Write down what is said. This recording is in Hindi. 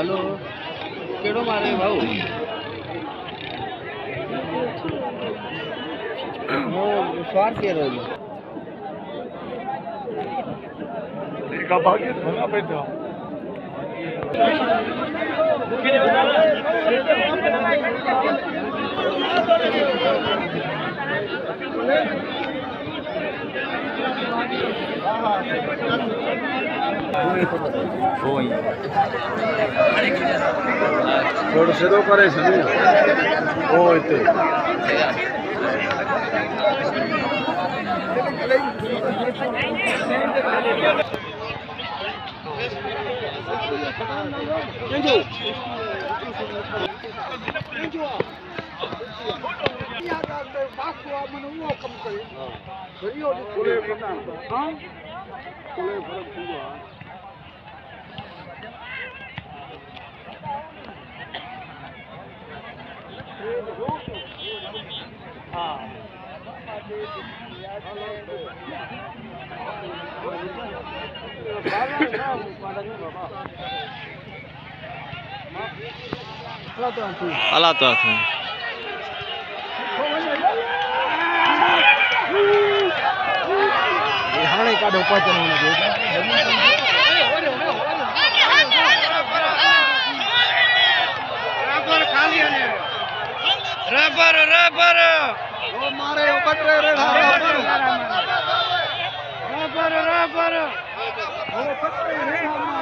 हेलो केड़ो मारे भाऊ वो स्वार के रही देखा भाग्य भला बैठा थोड़ा से तो करे सभी ओ इतने अला तो आते हाणे काढो पहुचण रबर रबर वो मारे बटरे रबर रबर वो बटरे